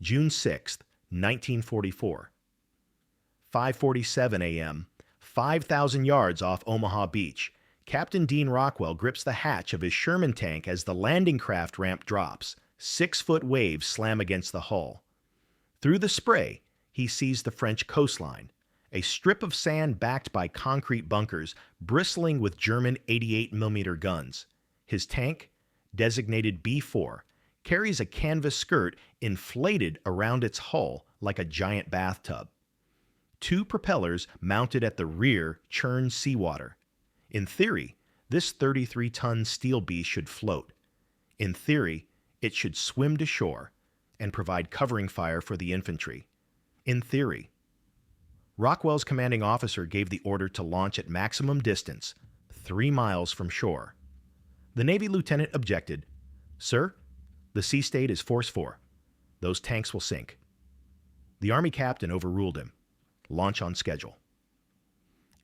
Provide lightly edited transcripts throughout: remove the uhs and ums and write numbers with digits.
June 6, 1944. 5:47 a.m., 5,000 yards off Omaha Beach, Captain Dean Rockwell grips the hatch of his Sherman tank as the landing craft ramp drops. 6-foot waves slam against the hull. Through the spray, he sees the French coastline, a strip of sand backed by concrete bunkers bristling with German 88mm guns. His tank, designated B4, carries a canvas skirt inflated around its hull like a giant bathtub. 2 propellers mounted at the rear churn seawater. In theory, this 33-ton steel beast should float. In theory, it should swim to shore and provide covering fire for the infantry. In theory. Rockwell's commanding officer gave the order to launch at maximum distance, 3 miles from shore. The Navy lieutenant objected. "Sir, the sea state is force 4. Those tanks will sink." The Army captain overruled him. Launch on schedule.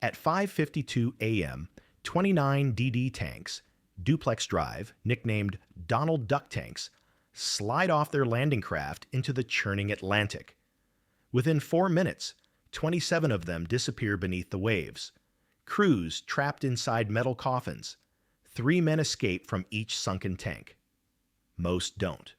At 5:52 a.m., 29 DD tanks, Duplex drive, nicknamed Donald Duck tanks, slide off their landing craft into the churning Atlantic. Within 4 minutes, 27 of them disappear beneath the waves. Crews trapped inside metal coffins. 3 men escape from each sunken tank. Most don't.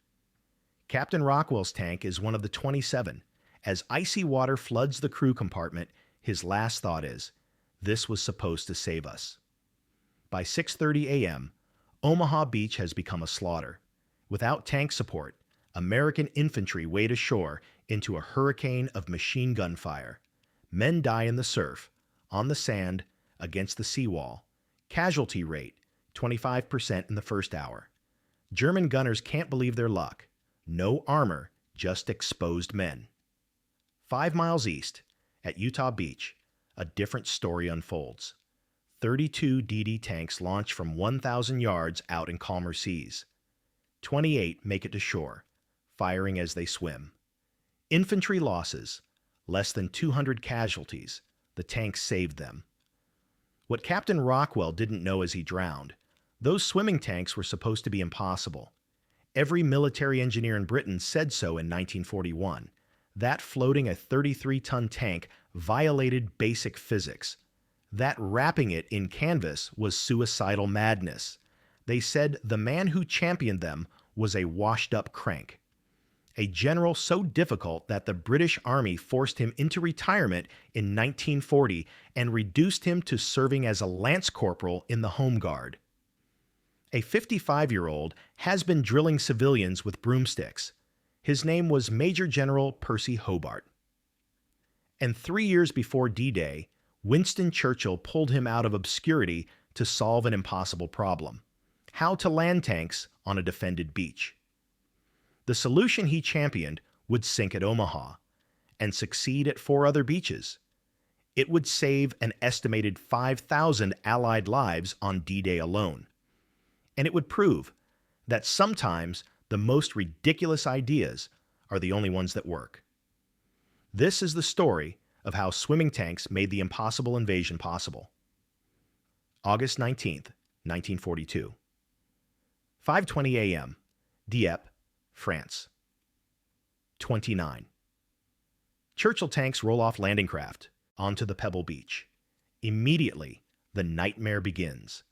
Captain Rockwell's tank is one of the 27. As icy water floods the crew compartment, his last thought is, "This was supposed to save us." By 6:30 a.m., Omaha Beach has become a slaughter. Without tank support, American infantry wade ashore into a hurricane of machine gun fire. Men die in the surf, on the sand, against the seawall. Casualty rate, 25% in the first hour. German gunners can't believe their luck. No armor, just exposed men. 5 miles east, at Utah Beach, a different story unfolds. 32 DD tanks launch from 1,000 yards out in calmer seas. 28 make it to shore, firing as they swim. Infantry losses, less than 200 casualties. The tanks saved them. What Captain Rockwell didn't know as he drowned, those swimming tanks were supposed to be impossible. Every military engineer in Britain said so in 1941. That floating a 33-ton tank violated basic physics. That wrapping it in canvas was suicidal madness. They said the man who championed them was a washed-up crank. A general so difficult that the British Army forced him into retirement in 1940 and reduced him to serving as a lance corporal in the Home Guard. A 55-year-old has been drilling civilians with broomsticks. His name was Major General Percy Hobart. And 3 years before D-Day, Winston Churchill pulled him out of obscurity to solve an impossible problem: how to land tanks on a defended beach. The solution he championed would sink at Omaha and succeed at 4 other beaches. It would save an estimated 5,000 Allied lives on D-Day alone. And it would prove that sometimes the most ridiculous ideas are the only ones that work. This is the story of how swimming tanks made the impossible invasion possible. August 19th, 1942. 5:20 a.m., Dieppe, France. 29. Churchill tanks roll off landing craft onto the pebble beach. Immediately, the nightmare begins.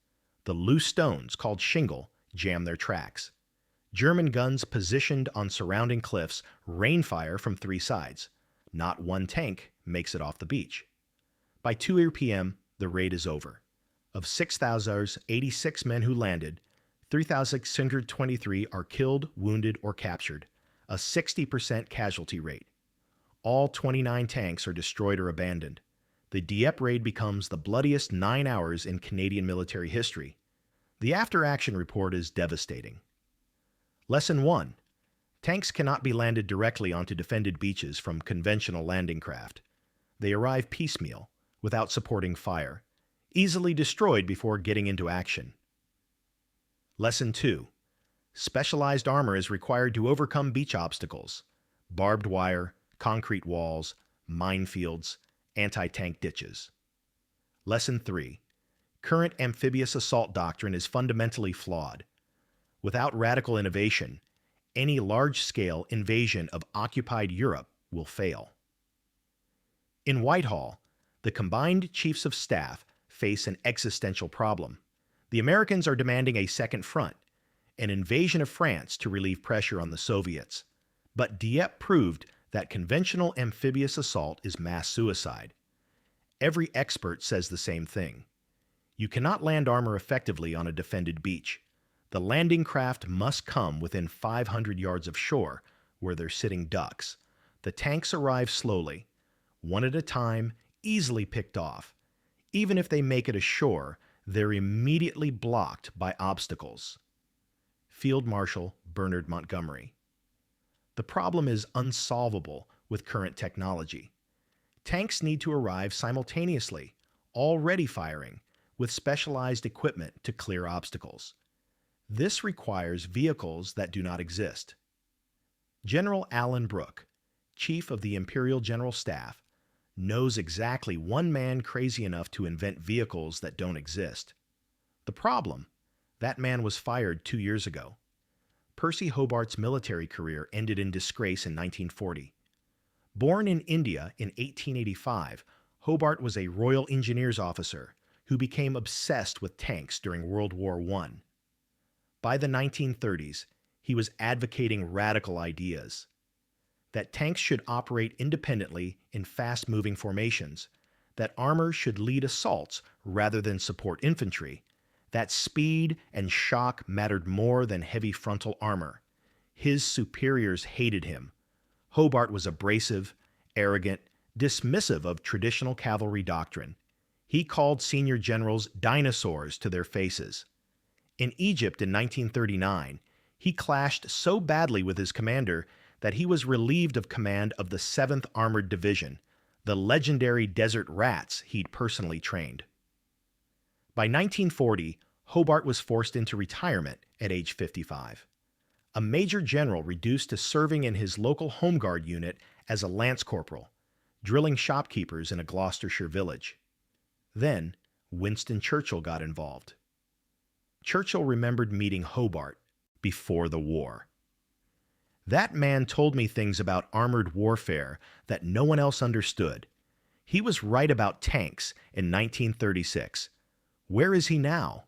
The loose stones, called shingle, jam their tracks. German guns positioned on surrounding cliffs rain fire from 3 sides. Not one tank makes it off the beach. By 2 p.m., the raid is over. Of 6,086 men who landed, 3,623 are killed, wounded, or captured, a 60% casualty rate. All 29 tanks are destroyed or abandoned. The Dieppe Raid becomes the bloodiest 9 hours in Canadian military history. The after-action report is devastating. Lesson 1. Tanks cannot be landed directly onto defended beaches from conventional landing craft. They arrive piecemeal, without supporting fire, easily destroyed before getting into action. Lesson 2. Specialized armor is required to overcome beach obstacles: barbed wire, concrete walls, minefields, anti-tank ditches. Lesson 3. Current amphibious assault doctrine is fundamentally flawed. Without radical innovation, any large-scale invasion of occupied Europe will fail. In Whitehall, the combined chiefs of staff face an existential problem. The Americans are demanding a second front, an invasion of France to relieve pressure on the Soviets. But Dieppe proved that conventional amphibious assault is mass suicide. Every expert says the same thing. You cannot land armor effectively on a defended beach. The landing craft must come within 500 yards of shore, where they're sitting ducks. The tanks arrive slowly, one at a time, easily picked off. Even if they make it ashore, they're immediately blocked by obstacles. Field Marshal Bernard Montgomery. The problem is unsolvable with current technology. Tanks need to arrive simultaneously, already firing, with specialized equipment to clear obstacles. This requires vehicles that do not exist. General Alan Brooke, Chief of the Imperial General Staff, knows exactly one man crazy enough to invent vehicles that don't exist. The problem? That man was fired 2 years ago. Percy Hobart's military career ended in disgrace in 1940. Born in India in 1885, Hobart was a Royal Engineers officer who became obsessed with tanks during World War I. By the 1930s, he was advocating radical ideas. That tanks should operate independently in fast-moving formations, that armor should lead assaults rather than support infantry, that speed and shock mattered more than heavy frontal armor. His superiors hated him. Hobart was abrasive, arrogant, dismissive of traditional cavalry doctrine. He called senior generals dinosaurs to their faces. In Egypt in 1939, he clashed so badly with his commander that he was relieved of command of the 7th Armored Division, the legendary Desert Rats he'd personally trained. By 1940, Hobart was forced into retirement at age 55. A major general reduced to serving in his local Home Guard unit as a lance corporal, drilling shopkeepers in a Gloucestershire village. Then, Winston Churchill got involved. Churchill remembered meeting Hobart before the war. That man told me things about armored warfare that no one else understood. He was right about tanks in 1936. Where is he now?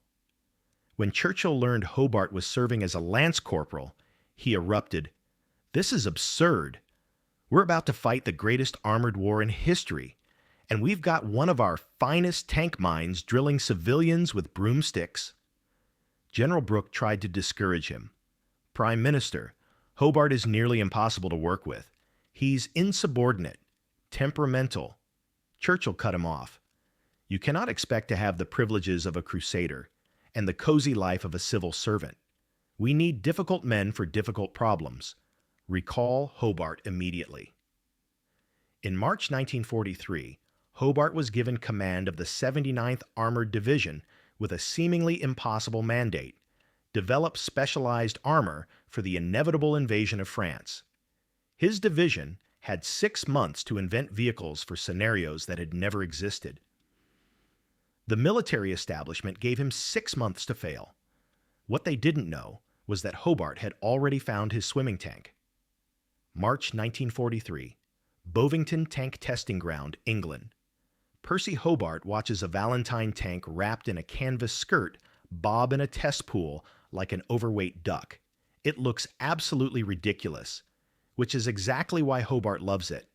When Churchill learned Hobart was serving as a lance corporal, he erupted, "This is absurd. We're about to fight the greatest armored war in history, and we've got one of our finest tank mines drilling civilians with broomsticks." General Brooke tried to discourage him. "Prime Minister, Hobart is nearly impossible to work with. He's insubordinate, temperamental." Churchill cut him off. "You cannot expect to have the privileges of a crusader and the cozy life of a civil servant. We need difficult men for difficult problems. Recall Hobart immediately." In March 1943, Hobart was given command of the 79th Armored Division with a seemingly impossible mandate: develop specialized armor for the inevitable invasion of France. His division had 6 months to invent vehicles for scenarios that had never existed. The military establishment gave him 6 months to fail. What they didn't know was that Hobart had already found his swimming tank. March 1943, Bovington Tank Testing Ground, England. Percy Hobart watches a Valentine tank wrapped in a canvas skirt bob in a test pool like an overweight duck. It looks absolutely ridiculous, which is exactly why Hobart loves it.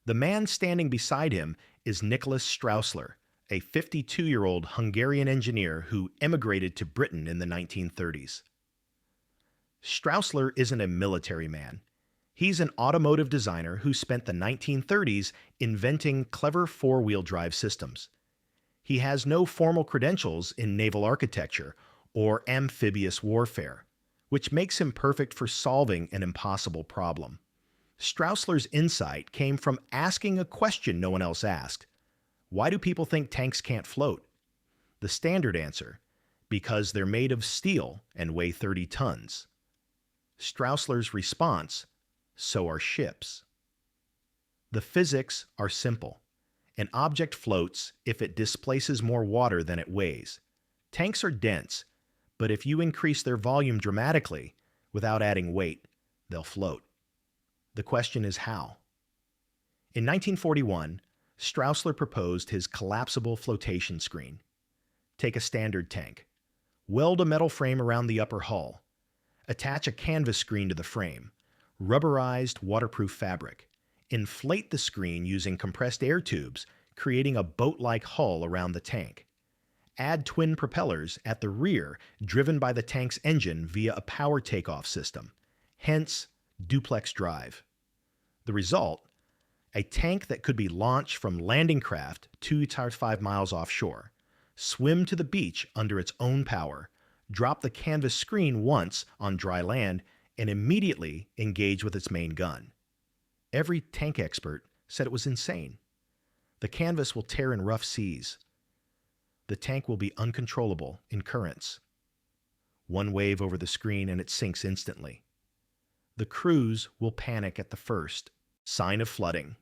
The man standing beside him is Nicholas Straussler, a 52-year-old Hungarian engineer who emigrated to Britain in the 1930s. Straussler isn't a military man. He's an automotive designer who spent the 1930s inventing clever four-wheel drive systems. He has no formal credentials in naval architecture or amphibious warfare, which makes him perfect for solving an impossible problem. Straussler's insight came from asking a question no one else asked. Why do people think tanks can't float? The standard answer: because they're made of steel and weigh 30 tons. Straussler's response: so are ships. The physics are simple. An object floats if it displaces more water than it weighs. Tanks are dense, but if you increase their volume dramatically, without adding weight, they'll float. The question is how. In 1941, Straussler proposed his collapsible flotation screen. Take a standard tank. Weld a metal frame around the upper hull. Attach a canvas screen to the frame. Rubberized, waterproof fabric. Inflate the screen using compressed air tubes, creating a boat-like hull around the tank. Add twin propellers at the rear, driven by the tank's engine via a power takeoff system, hence duplex drive. The result? A tank that could be launched from landing craft 2 to 5 miles offshore, swim to the beach under its own power, drop the canvas screen once on dry land, and immediately engage with its main gun. Every tank expert said it was insane. The canvas will tear in rough seas. The tank will be uncontrollable in currents. One wave over the screen and it sinks instantly. The crews will panic at the first sign of flooding.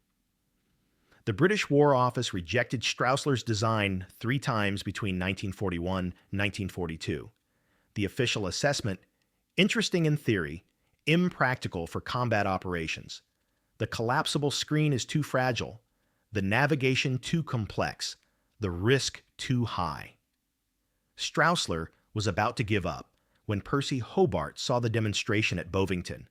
The British War Office rejected Straussler's design 3 times between 1941 and 1942. The official assessment: interesting in theory, impractical for combat operations. The collapsible screen is too fragile, the navigation too complex, the risk too high. Straussler was about to give up when Percy Hobart saw the demonstration at Bovington.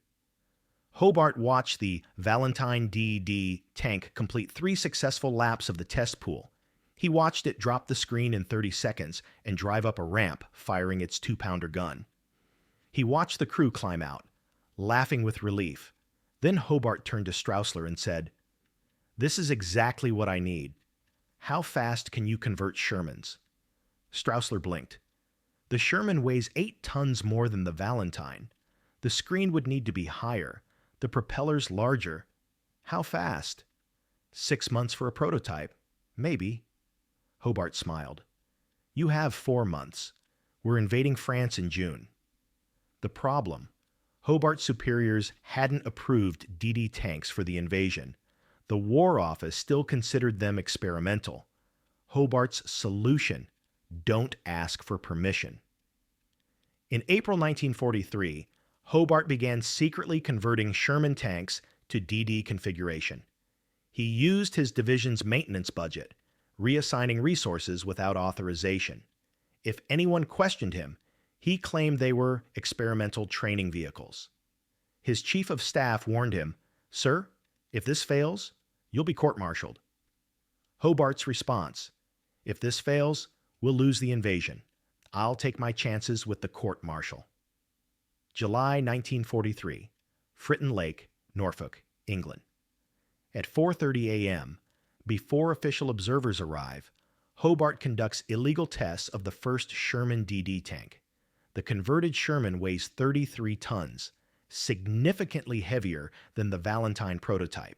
Hobart watched the Valentine DD tank complete 3 successful laps of the test pool. He watched it drop the screen in 30 seconds and drive up a ramp, firing its 2-pounder gun. He watched the crew climb out, laughing with relief. Then Hobart turned to Straussler and said, "This is exactly what I need. How fast can you convert Shermans?" Straussler blinked. The Sherman weighs 8 tons more than the Valentine. The screen would need to be higher, the propellers larger. How fast? 6 months for a prototype. Maybe. Hobart smiled. You have 4 months. We're invading France in June. The problem: Hobart's superiors hadn't approved DD tanks for the invasion. The War Office still considered them experimental. Hobart's solution: don't ask for permission. In April 1943, Hobart began secretly converting Sherman tanks to DD configuration. He used his division's maintenance budget, reassigning resources without authorization. If anyone questioned him, he claimed they were experimental training vehicles. His chief of staff warned him, "Sir, if this fails, you'll be court-martialed." Hobart's response: "If this fails, we'll lose the invasion. I'll take my chances with the court-martial." July 1943, Fritton Lake, Norfolk, England. At 4:30 a.m., before official observers arrive, Hobart conducts illegal tests of the first Sherman DD tank. The converted Sherman weighs 33 tons, significantly heavier than the Valentine prototype.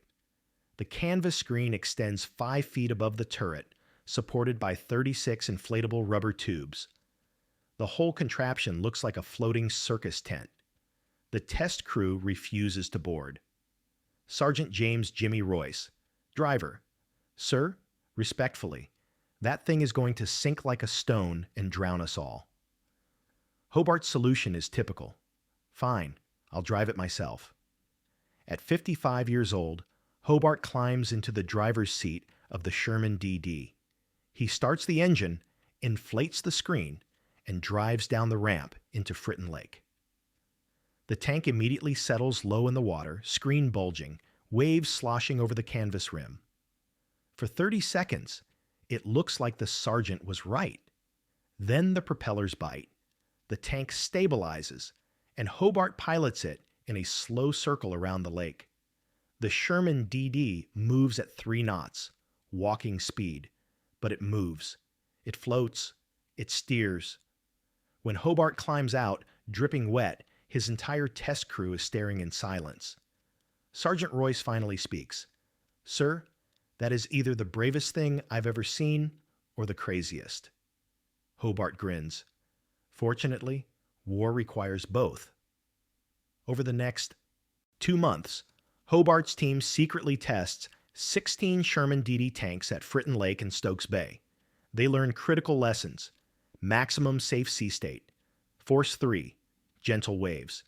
The canvas screen extends 5 feet above the turret, supported by 36 inflatable rubber tubes. The whole contraption looks like a floating circus tent. The test crew refuses to board. Sergeant James Jimmy Royce, driver: "Sir, respectfully, that thing is going to sink like a stone and drown us all." Hobart's solution is typical. "Fine, I'll drive it myself." At 55 years old, Hobart climbs into the driver's seat of the Sherman DD. He starts the engine, inflates the screen, and drives down the ramp into Fritton Lake. The tank immediately settles low in the water, screen bulging, waves sloshing over the canvas rim. For 30 seconds, it looks like the sergeant was right. Then the propellers bite, the tank stabilizes, and Hobart pilots it in a slow circle around the lake. The Sherman DD moves at 3 knots, walking speed, but it moves. It floats. It steers. When Hobart climbs out, dripping wet, his entire test crew is staring in silence. Sergeant Royce finally speaks. "Sir, that is either the bravest thing I've ever seen or the craziest." Hobart grins. Fortunately, war requires both. Over the next 2 months, Hobart's team secretly tests 16 Sherman DD tanks at Fritton Lake and Stokes Bay. They learn critical lessons: maximum safe sea state, force 3, gentle waves,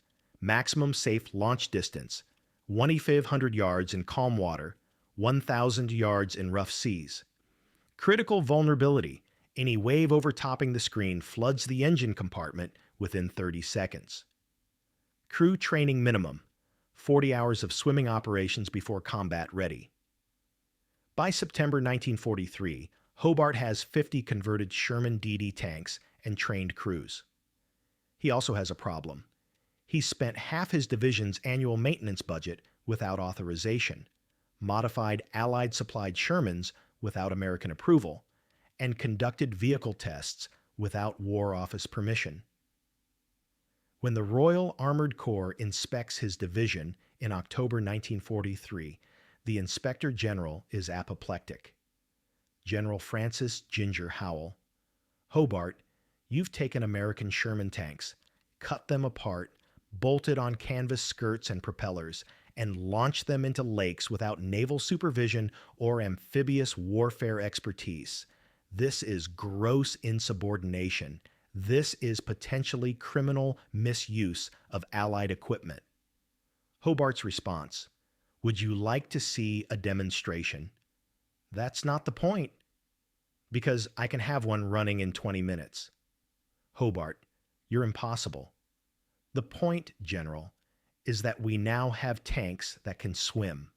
Maximum safe launch distance, 2,500 yards in calm water, 1,000 yards in rough seas. Critical vulnerability, any wave overtopping the screen floods the engine compartment within 30 seconds. Crew training minimum, 40 hours of swimming operations before combat ready. By September 1943, Hobart has 50 converted Sherman DD tanks and trained crews. He also has a problem. He spent half his division's annual maintenance budget without authorization, modified Allied-supplied Shermans without American approval, and conducted vehicle tests without War Office permission. When the Royal Armored Corps inspects his division in October 1943, the Inspector General is apoplectic. General Francis Ginger Howell: "Hobart, you've taken American Sherman tanks, cut them apart, bolted on canvas skirts and propellers, and launched them into lakes without naval supervision or amphibious warfare expertise. This is gross insubordination. This is potentially criminal misuse of Allied equipment." Hobart's response: "Would you like to see a demonstration?" "That's not the point." "Because I can have one running in 20 minutes. "Hobart, you're impossible." "The point, General, is that we now have tanks that can swim."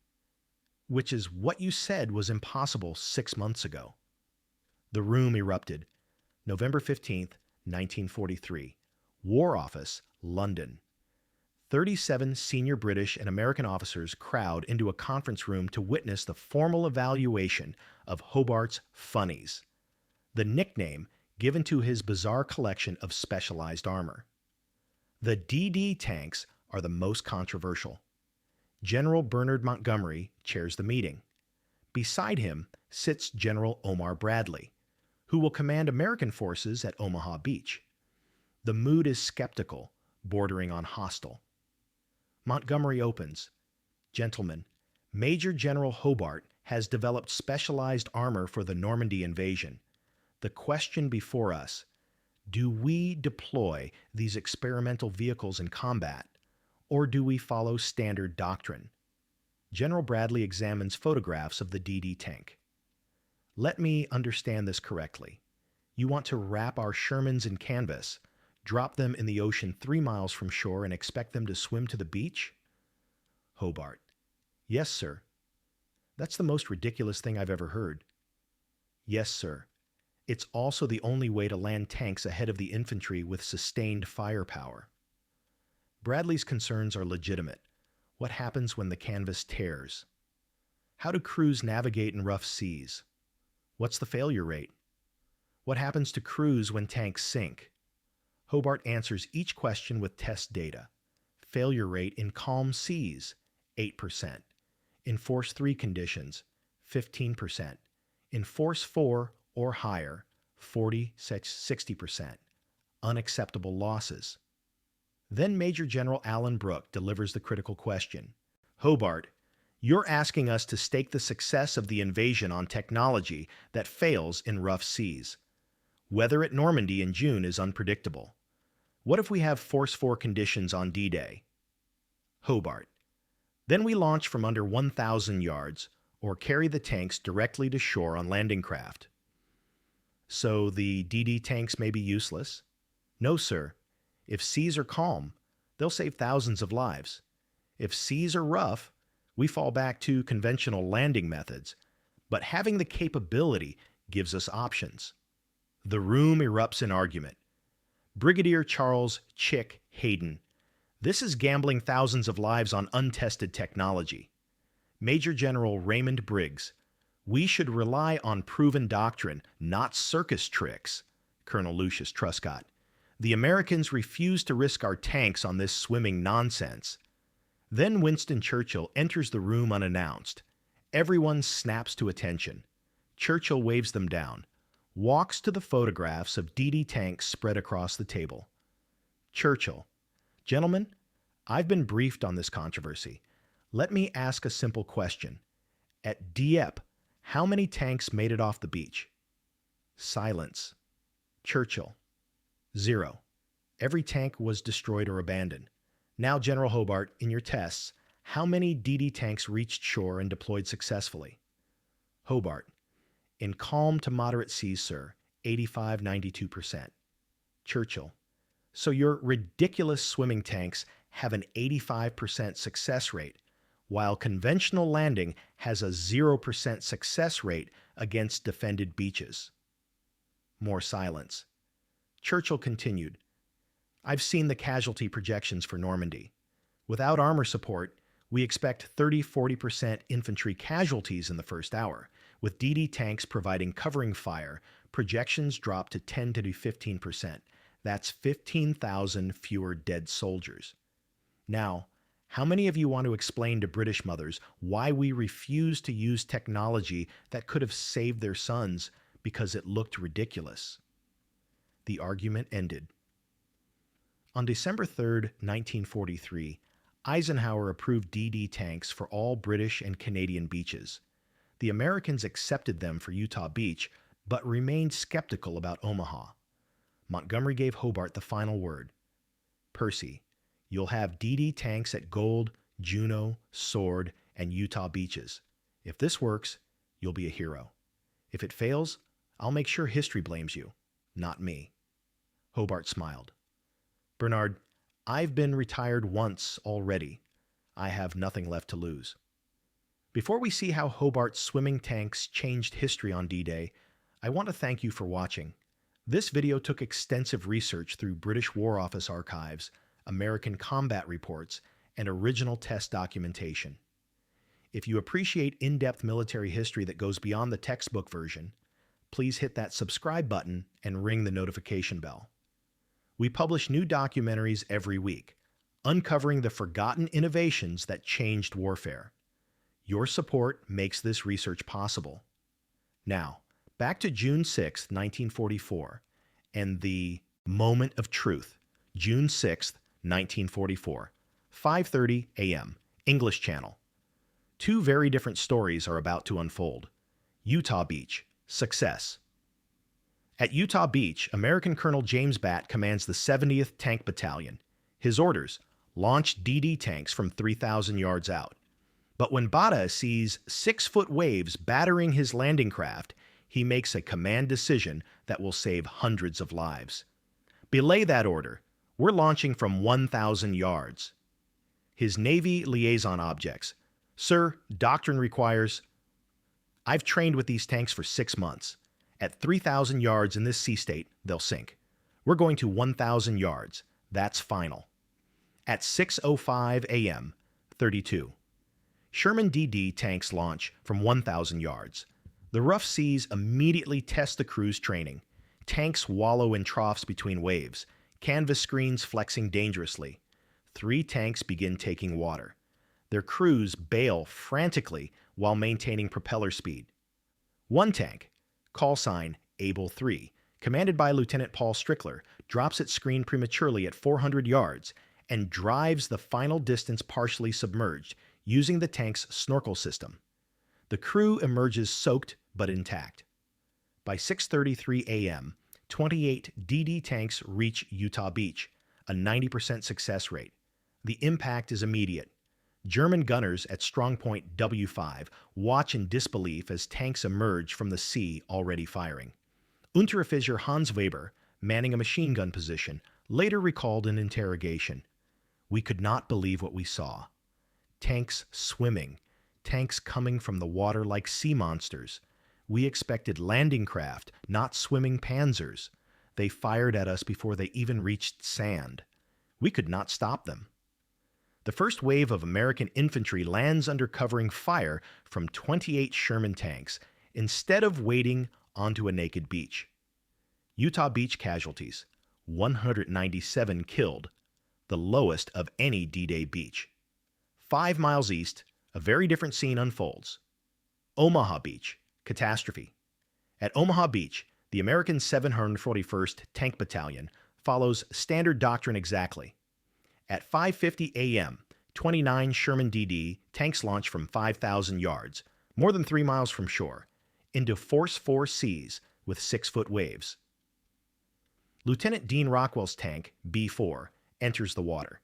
"Which is what you said was impossible 6 months ago." The room erupted. November 15th, 1943. War Office, London. 37 senior British and American officers crowd into a conference room to witness the formal evaluation of Hobart's funnies, the nickname given to his bizarre collection of specialized armor. The DD tanks are the most controversial. General Bernard Montgomery chairs the meeting. Beside him sits General Omar Bradley, who will command American forces at Omaha Beach. The mood is skeptical, bordering on hostile. Montgomery opens: "Gentlemen, Major General Hobart has developed specialized armor for the Normandy invasion. The question before us: do we deploy these experimental vehicles in combat, or do we follow standard doctrine?" General Bradley examines photographs of the DD tank. "Let me understand this correctly. You want to wrap our Shermans in canvas, drop them in the ocean 3 miles from shore, and expect them to swim to the beach?" Hobart: "Yes, sir." "That's the most ridiculous thing I've ever heard." "Yes, sir. It's also the only way to land tanks ahead of the infantry with sustained firepower." Bradley's concerns are legitimate. What happens when the canvas tears? How do crews navigate in rough seas? What's the failure rate? What happens to crews when tanks sink? Hobart answers each question with test data. Failure rate in calm seas, 8%. In force 3 conditions, 15%. In force 4 or higher, 40-60%. Unacceptable losses. Then Major General Alan Brooke delivers the critical question: "Hobart, you're asking us to stake the success of the invasion on technology that fails in rough seas. Weather at Normandy in June is unpredictable. What if we have force 4 conditions on D-Day?" Hobart: "Then we launch from under 1,000 yards, or carry the tanks directly to shore on landing craft." "So the DD tanks may be useless?" "No, sir. If seas are calm, they'll save thousands of lives. If seas are rough, we fall back to conventional landing methods. But having the capability gives us options." The room erupts in argument. Brigadier Charles "Chick" Hayden: "This is gambling thousands of lives on untested technology." Major General Raymond Briggs: "We should rely on proven doctrine, not circus tricks." Colonel Lucius Truscott: "The Americans refuse to risk our tanks on this swimming nonsense." Then Winston Churchill enters the room unannounced. Everyone snaps to attention. Churchill waves them down, walks to the photographs of DD tanks spread across the table. Churchill: "Gentlemen, I've been briefed on this controversy. Let me ask a simple question. At Dieppe, how many tanks made it off the beach?" Silence. Churchill: "0. Every tank was destroyed or abandoned. Now, General Hobart, in your tests, how many DD tanks reached shore and deployed successfully? Hobart, in calm to moderate seas, sir, 85-92%. Churchill, so your ridiculous swimming tanks have an 85% success rate, while conventional landing has a 0% success rate against defended beaches. More silence. Churchill continued, I've seen the casualty projections for Normandy. Without armor support, we expect 30-40% infantry casualties in the first hour. With DD tanks providing covering fire, projections drop to 10-15%. That's 15,000 fewer dead soldiers. Now, how many of you want to explain to British mothers why we refuse to use technology that could have saved their sons because it looked ridiculous? The argument ended. On December 3, 1943, Eisenhower approved DD tanks for all British and Canadian beaches. The Americans accepted them for Utah Beach, but remained skeptical about Omaha. Montgomery gave Hobart the final word. Percy, you'll have DD tanks at Gold, Juno, Sword, and Utah beaches. If this works, you'll be a hero. If it fails, I'll make sure history blames you, not me. Hobart smiled. Bernard, I've been retired once already. I have nothing left to lose. Before we see how Hobart's swimming tanks changed history on D-Day, I want to thank you for watching. This video took extensive research through British War Office archives, American combat reports, and original test documentation. If you appreciate in-depth military history that goes beyond the textbook version, please hit that subscribe button and ring the notification bell. We publish new documentaries every week, uncovering the forgotten innovations that changed warfare. Your support makes this research possible. Now, back to June 6, 1944, and the moment of truth, June 6, 1944, 5:30 a.m., English Channel. Two very different stories are about to unfold. Utah Beach, success. At Utah Beach, American Colonel James Batt commands the 70th Tank Battalion. His orders, launch DD tanks from 3,000 yards out. But when Batta sees 6-foot waves battering his landing craft, he makes a command decision that will save hundreds of lives. Belay that order. We're launching from 1,000 yards. His Navy liaison objects. Sir, doctrine requires... I've trained with these tanks for 6 months. At 3,000 yards in this sea state, they'll sink. We're going to 1,000 yards. That's final. At 6:05 a.m., 32. Sherman DD tanks launch from 1,000 yards. The rough seas immediately test the crew's training. Tanks wallow in troughs between waves, canvas screens flexing dangerously. 3 tanks begin taking water. Their crews bail frantically while maintaining propeller speed. 1 tank, call sign Able 3, commanded by Lieutenant Paul Strickler, drops its screen prematurely at 400 yards and drives the final distance partially submerged, using the tank's snorkel system. The crew emerges soaked but intact. By 6:33 a.m., 28 DD tanks reach Utah Beach, a 90% success rate. The impact is immediate. German gunners at strongpoint W5 watch in disbelief as tanks emerge from the sea already firing. Unteroffizier Hans Weber, manning a machine gun position, later recalled in interrogation, "We could not believe what we saw. Tanks swimming, tanks coming from the water like sea monsters. We expected landing craft, not swimming panzers. They fired at us before they even reached sand. We could not stop them." The first wave of American infantry lands under covering fire from 28 Sherman tanks, instead of wading onto a naked beach. Utah Beach casualties, 197 killed, the lowest of any D-Day beach. 5 miles east, a very different scene unfolds. Omaha Beach, Catastrophe. At Omaha Beach, the American 741st Tank Battalion follows standard doctrine exactly. At 5:50 a.m., 29 Sherman DD tanks launch from 5,000 yards, more than 3 miles from shore, into force 4 seas with 6-foot waves. Lieutenant Dean Rockwell's tank, B4, enters the water.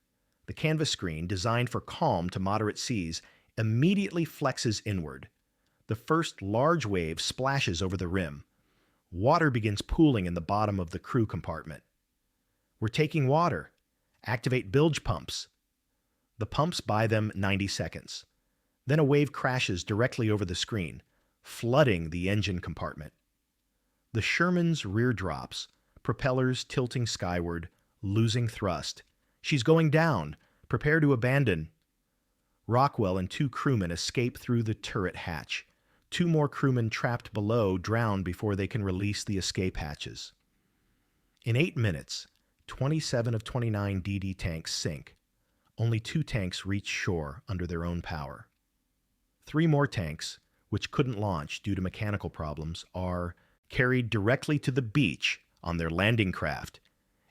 The canvas screen, designed for calm to moderate seas, immediately flexes inward. The first large wave splashes over the rim. Water begins pooling in the bottom of the crew compartment. "We're taking water. Activate bilge pumps." The pumps buy them 90 seconds. Then a wave crashes directly over the screen, flooding the engine compartment. The Sherman's rear drops, propellers tilting skyward, losing thrust. "She's going down. Prepare to abandon." Rockwell and 2 crewmen escape through the turret hatch. 2 more crewmen trapped below drown before they can release the escape hatches. In 8 minutes, 27 of 29 DD tanks sink. Only 2 tanks reach shore under their own power. 3 more tanks, which couldn't launch due to mechanical problems, are carried directly to the beach on their landing craft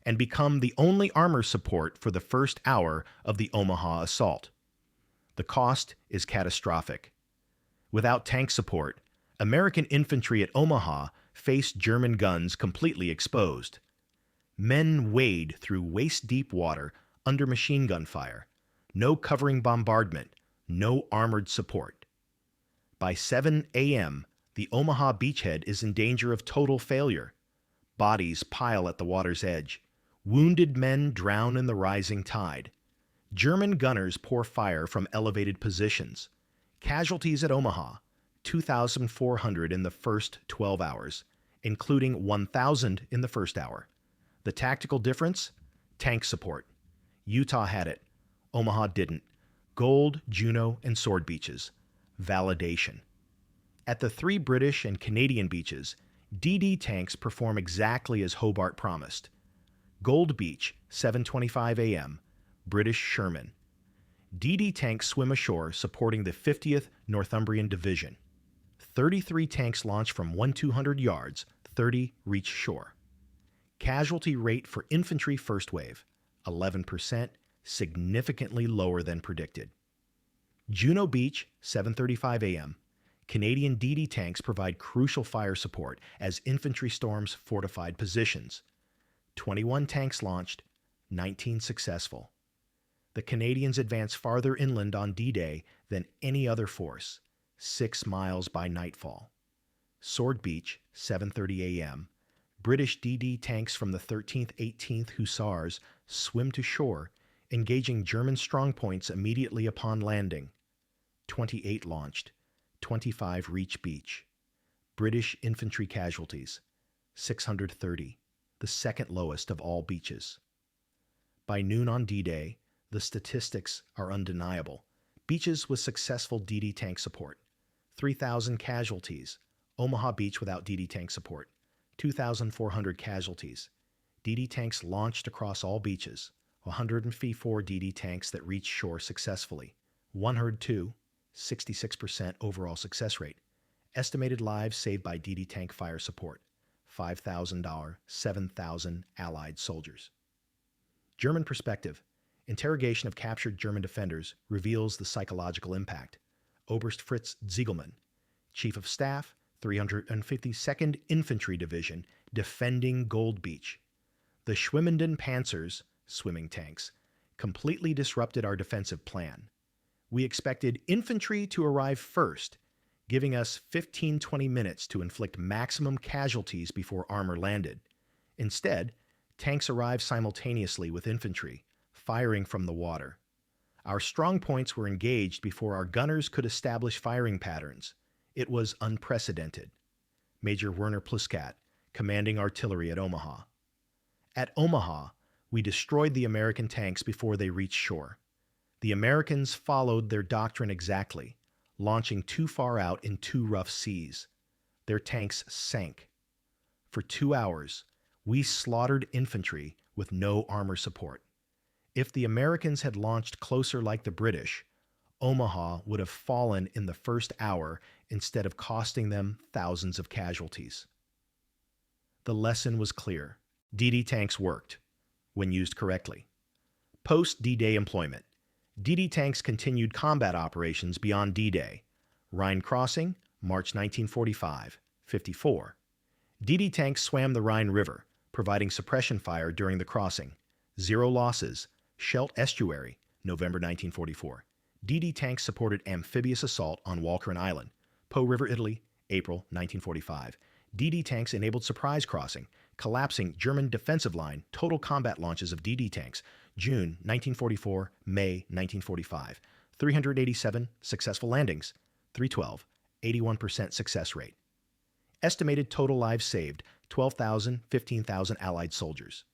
and become the only armor support for the first hour of the Omaha assault. The cost is catastrophic. Without tank support, American infantry at Omaha faced German guns completely exposed. Men wade through waist-deep water under machine gun fire. No covering bombardment, no armored support. By 7 a.m., the Omaha beachhead is in danger of total failure. Bodies pile at the water's edge. Wounded men drown in the rising tide. German gunners pour fire from elevated positions. Casualties at Omaha, 2,400 in the first 12 hours, including 1,000 in the first hour. The tactical difference? Tank support. Utah had it. Omaha didn't. Gold, Juno, and Sword beaches. Validation. At the 3 British and Canadian beaches, DD tanks perform exactly as Hobart promised. Gold Beach, 7:25 a.m., British Sherman. DD tanks swim ashore supporting the 50th Northumbrian Division. 33 tanks launch from 1,200 yards, 30 reach shore. Casualty rate for infantry first wave, 11%, significantly lower than predicted. Juno Beach, 7:35 a.m. Canadian DD tanks provide crucial fire support as infantry storms fortified positions. 21 tanks launched, 19 successful. The Canadians advance farther inland on D-Day than any other force, 6 miles by nightfall. Sword Beach, 7:30 a.m. British DD tanks from the 13th, 18th Hussars swim to shore, engaging German strongpoints immediately upon landing. 28 launched, 25 reach beach. British infantry casualties, 630, the second lowest of all beaches. By noon on D-Day, the statistics are undeniable. Beaches with successful DD tank support, 3,000 casualties. Omaha Beach without DD tank support, 2,400 casualties. DD tanks launched across all beaches, 154 DD tanks that reached shore successfully, 102, 66% overall success rate. Estimated lives saved by DD tank fire support, $5,000, 7,000 Allied soldiers. German perspective. Interrogation of captured German defenders reveals the psychological impact. Oberst Fritz Ziegelmann, Chief of Staff, 352nd Infantry Division, defending Gold Beach. The Schwimmenden Panzers, swimming tanks, completely disrupted our defensive plan. We expected infantry to arrive first, giving us 15-20 minutes to inflict maximum casualties before armor landed. Instead, tanks arrived simultaneously with infantry, firing from the water. Our strong points were engaged before our gunners could establish firing patterns. It was unprecedented. Major Werner Pluskat, commanding artillery at Omaha. At Omaha, we destroyed the American tanks before they reached shore. The Americans followed their doctrine exactly, launching too far out in too rough seas. Their tanks sank. For 2 hours, we slaughtered infantry with no armor support. If the Americans had launched closer like the British, Omaha would have fallen in the first hour instead of costing them thousands of casualties. The lesson was clear. DD tanks worked, when used correctly. Post-D-Day employment. DD tanks continued combat operations beyond D-Day. Rhine crossing, March 1945, 54. DD tanks swam the Rhine River, providing suppression fire during the crossing. 0 losses. Scheldt Estuary, November 1944. DD tanks supported amphibious assault on Walcheren Island. Po River, Italy, April 1945. DD tanks enabled surprise crossing, collapsing German defensive line, total combat launches of DD tanks, June 1944, May 1945. 387 successful landings, 312, 81% success rate. Estimated total lives saved, 12,000, 15,000 Allied soldiers.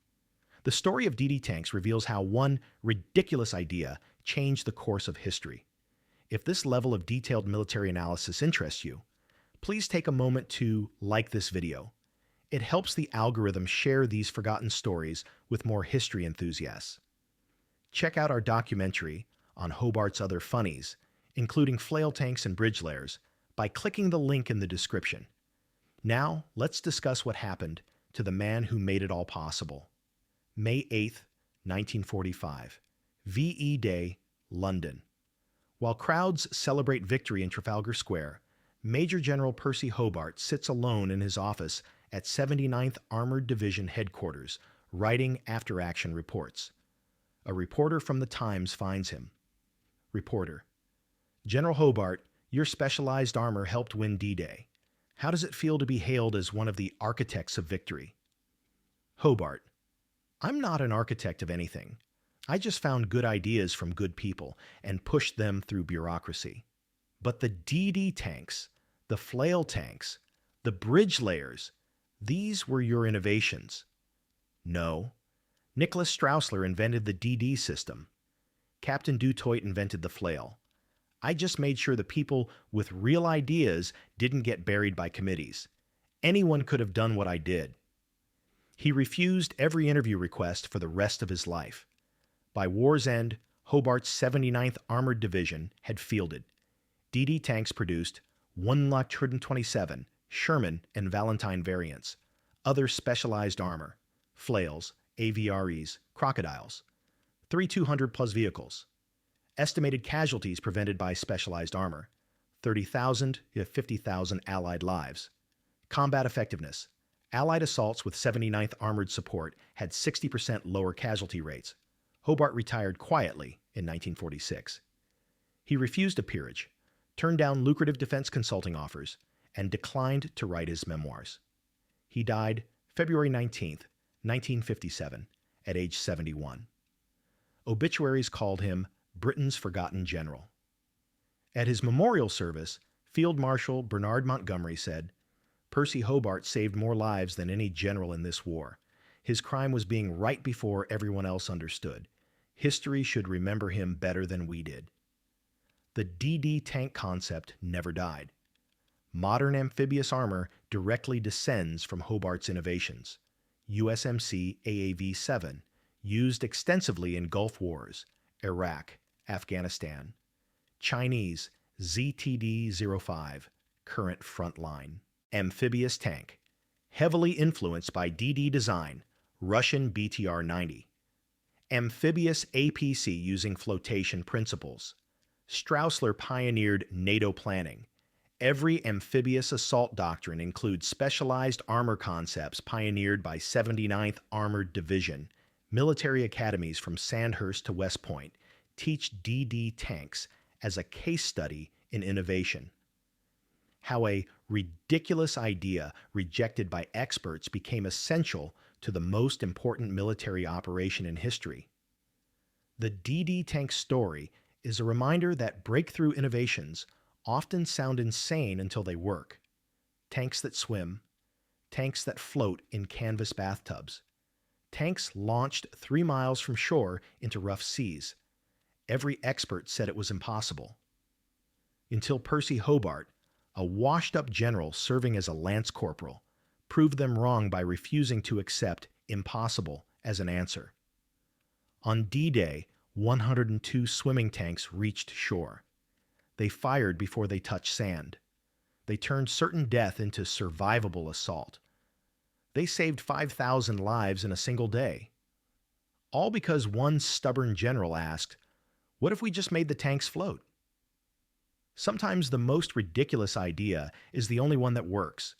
The story of DD tanks reveals how one ridiculous idea changed the course of history. If this level of detailed military analysis interests you, please take a moment to like this video. It helps the algorithm share these forgotten stories with more history enthusiasts. Check out our documentary on Hobart's other funnies, including flail tanks and bridge layers, by clicking the link in the description. Now, let's discuss what happened to the man who made it all possible. May 8, 1945. VE Day, London. While crowds celebrate victory in Trafalgar Square, Major General Percy Hobart sits alone in his office at 79th Armored Division headquarters, writing after-action reports. A reporter from the Times finds him. Reporter: General Hobart, your specialized armor helped win D-Day. How does it feel to be hailed as one of the architects of victory? Hobart: I'm not an architect of anything. I just found good ideas from good people and pushed them through bureaucracy. But the DD tanks, the flail tanks, the bridge layers, these were your innovations. No. Nicholas Straussler invented the DD system. Captain du Toit invented the flail. I just made sure the people with real ideas didn't get buried by committees. Anyone could have done what I did. He refused every interview request for the rest of his life. By war's end, Hobart's 79th Armored Division had fielded. DD tanks produced 127 Sherman and Valentine variants, other specialized armor, flails, AVREs, crocodiles, 3,200 plus vehicles. Estimated casualties prevented by specialized armor, 30,000 to 50,000 Allied lives. Combat effectiveness. Allied assaults with 79th Armored Support had 60% lower casualty rates. Hobart retired quietly in 1946. He refused a peerage, turned down lucrative defense consulting offers, and declined to write his memoirs. He died February 19, 1957, at age 71. Obituaries called him Britain's forgotten general. At his memorial service, Field Marshal Bernard Montgomery said, "Percy Hobart saved more lives than any general in this war. His crime was being right before everyone else understood. History should remember him better than we did." The DD tank concept never died. Modern amphibious armor directly descends from Hobart's innovations. USMC AAV-7, used extensively in Gulf Wars, Iraq, Afghanistan. Chinese ZTD-05, current front line. Amphibious tank, heavily influenced by DD design, Russian BTR-90. Amphibious APC using flotation principles. Straussler pioneered NATO planning. Every amphibious assault doctrine includes specialized armor concepts pioneered by 79th Armored Division. Military academies from Sandhurst to West Point teach DD tanks as a case study in innovation. How a ridiculous idea rejected by experts became essential to the most important military operation in history. The DD tank story is a reminder that breakthrough innovations often sound insane until they work. Tanks that swim, tanks that float in canvas bathtubs, tanks launched 3 miles from shore into rough seas. Every expert said it was impossible. Until Percy Hobart, a washed-up general serving as a lance corporal, proved them wrong by refusing to accept impossible as an answer. On D-Day, 102 swimming tanks reached shore. They fired before they touched sand. They turned certain death into survivable assault. They saved 5,000 lives in a single day. All because one stubborn general asked, "What if we just made the tanks float?" Sometimes the most ridiculous idea is the only one that works.